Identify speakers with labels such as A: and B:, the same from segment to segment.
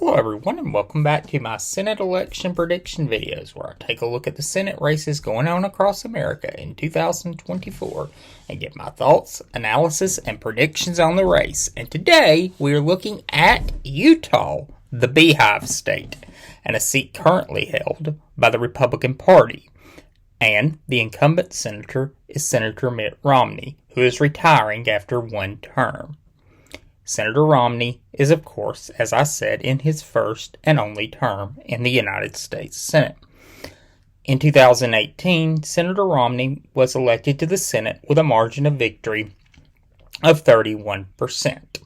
A: Hello everyone, and welcome back to my Senate election prediction videos, where I take a look at the Senate races going on across America in 2024 and give my thoughts, analysis, and predictions on the race. And today we are looking at Utah, the Beehive State, and a seat currently held by the Republican Party. And the incumbent senator is Senator Mitt Romney, who is retiring after one term. Senator Romney is, of course, as I said, in his first and only term in the United States Senate. In 2018, Senator Romney was elected to the Senate with a margin of victory of 31%.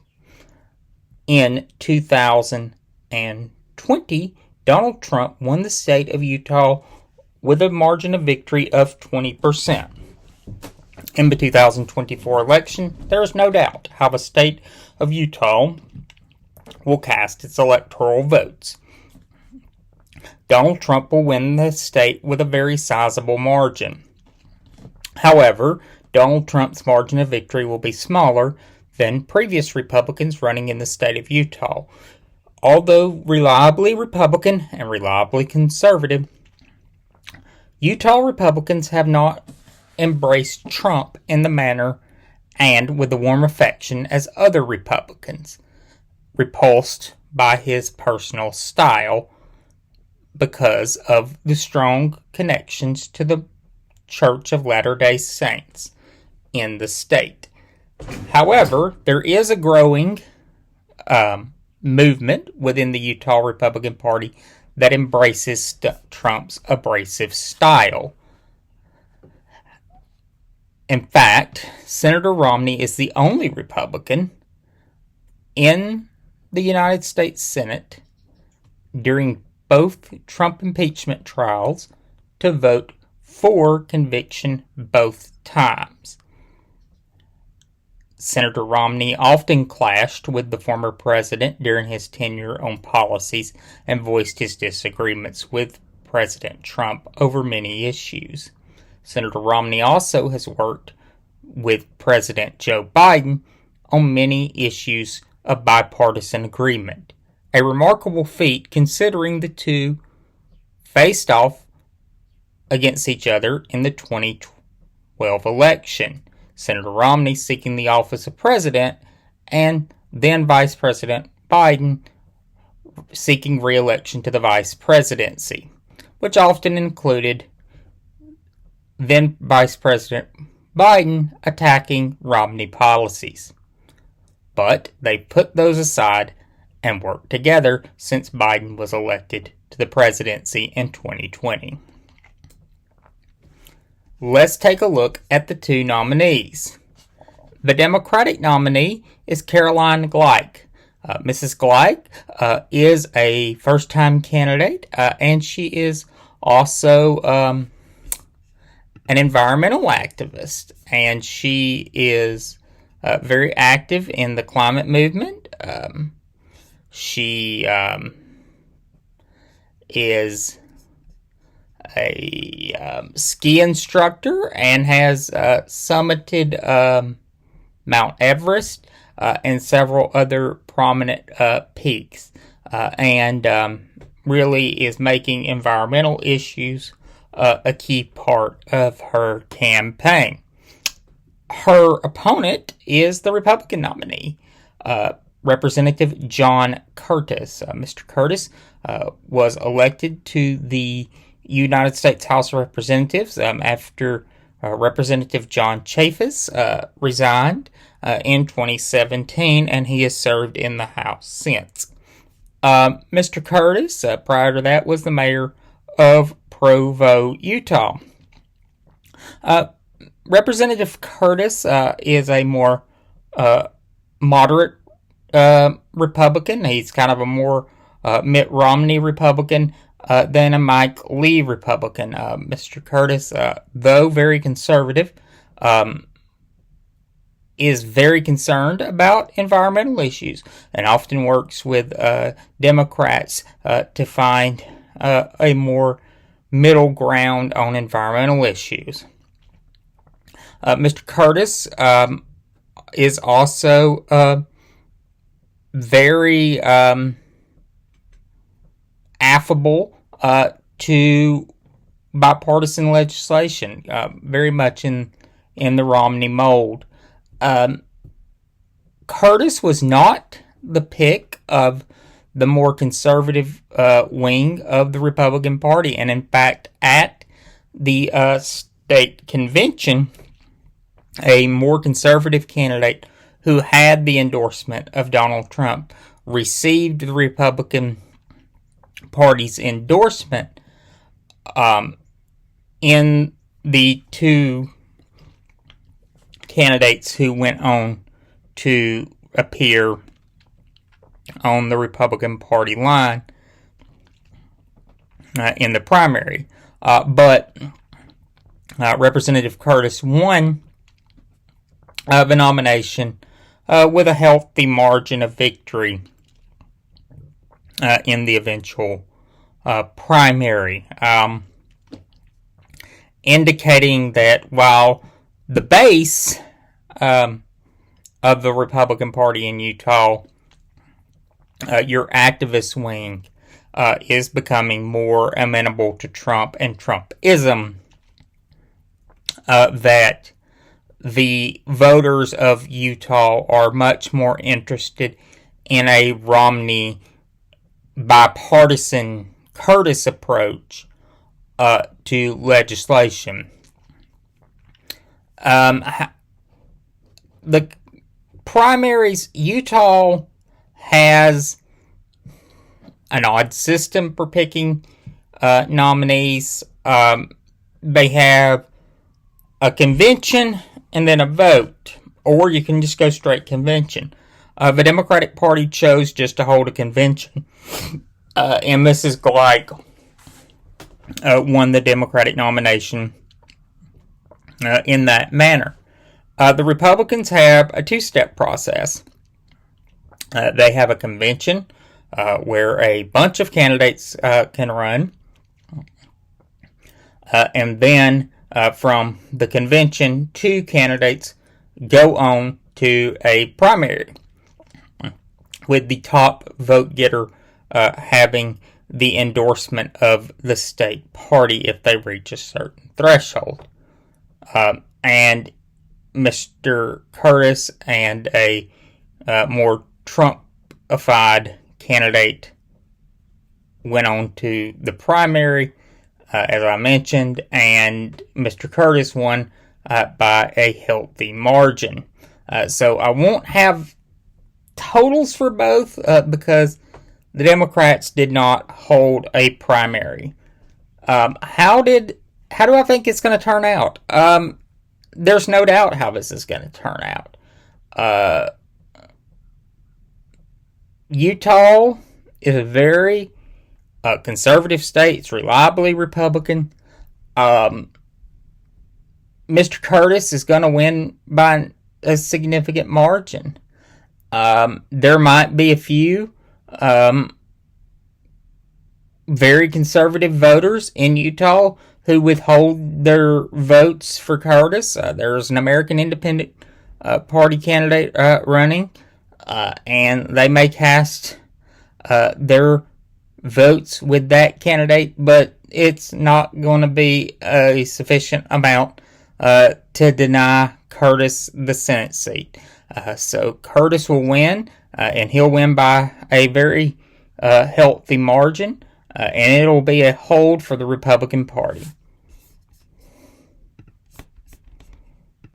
A: In 2020, Donald Trump won the state of Utah with a margin of victory of 20%. In the 2024 election, there is no doubt how the state of Utah will cast its electoral votes. Donald Trump will win the state with a very sizable margin. However, Donald Trump's margin of victory will be smaller than previous Republicans running in the state of Utah. Although reliably Republican and reliably conservative, Utah Republicans have not embraced Trump in the manner and with the warm affection as other Republicans, repulsed by his personal style because of the strong connections to the Church of Latter-day Saints in the state. However, there is a growing movement within the Utah Republican Party that embraces Trump's abrasive style. In fact, Senator Romney is the only Republican in the United States Senate during both Trump impeachment trials to vote for conviction both times. Senator Romney often clashed with the former president during his tenure on policies and voiced his disagreements with President Trump over many issues. Senator Romney also has worked with President Joe Biden on many issues of bipartisan agreement, a remarkable feat considering the two faced off against each other in the 2012 election. Senator Romney seeking the office of president, and then Vice President Biden seeking re-election to the vice presidency, which often included then Vice President Biden attacking Romney policies. But they put those aside and worked together since Biden was elected to the presidency in 2020. Let's take a look at the two nominees. The Democratic nominee is Caroline Gleich. Mrs. Gleich is a first-time candidate, and she is also an environmental activist, and she is very active in the climate movement. She is a ski instructor and has summited Mount Everest and several other prominent peaks, and really is making environmental issues a key part of her campaign. Her opponent is the Republican nominee, Representative John Curtis. Mr. Curtis was elected to the United States House of Representatives after Representative John Chaffetz resigned in 2017, and he has served in the House since. Mr. Curtis, prior to that, was the mayor of Provo, Utah. Representative Curtis is a more moderate Republican. He's kind of a more Mitt Romney Republican than a Mike Lee Republican. Mr. Curtis, though very conservative, is very concerned about environmental issues and often works with Democrats to find a more middle ground on environmental issues. Mr. Curtis is also very affable to bipartisan legislation, very much in the Romney mold. Curtis was not the pick of the more conservative wing of the Republican Party, and in fact, at the state convention, a more conservative candidate who had the endorsement of Donald Trump received the Republican Party's endorsement in the two candidates who went on to appear on the Republican Party line in the primary. But Representative Curtis won the nomination with a healthy margin of victory in the eventual primary, indicating that while the base of the Republican Party in Utah, your activist wing, is becoming more amenable to Trump and Trumpism, that the voters of Utah are much more interested in a Romney bipartisan Curtis approach to legislation. The primaries, Utah has an odd system for picking nominees. They have a convention and then a vote, or you can just go straight convention. The Democratic Party chose just to hold a convention, and Mrs. Gleich won the Democratic nomination in that manner. The Republicans have a two-step process. They have a convention where a bunch of candidates can run, and then from the convention, two candidates go on to a primary, with the top vote getter having the endorsement of the state party if they reach a certain threshold. And Mr. Curtis and a more Trumpified candidate went on to the primary, as I mentioned, and Mr. Curtis won by a healthy margin. So I won't have totals for both because the Democrats did not hold a primary. How do I think it's going to turn out? There's no doubt how this is going to turn out. Utah is a very conservative state. It's reliably Republican. Mr. Curtis is going to win by a significant margin. There might be a few very conservative voters in Utah who withhold their votes for Curtis. There's an American Independent Party candidate running, and they may cast their votes with that candidate, but it's not going to be a sufficient amount to deny Curtis the Senate seat. So Curtis will win, and he'll win by a very healthy margin, and it'll be a hold for the Republican Party.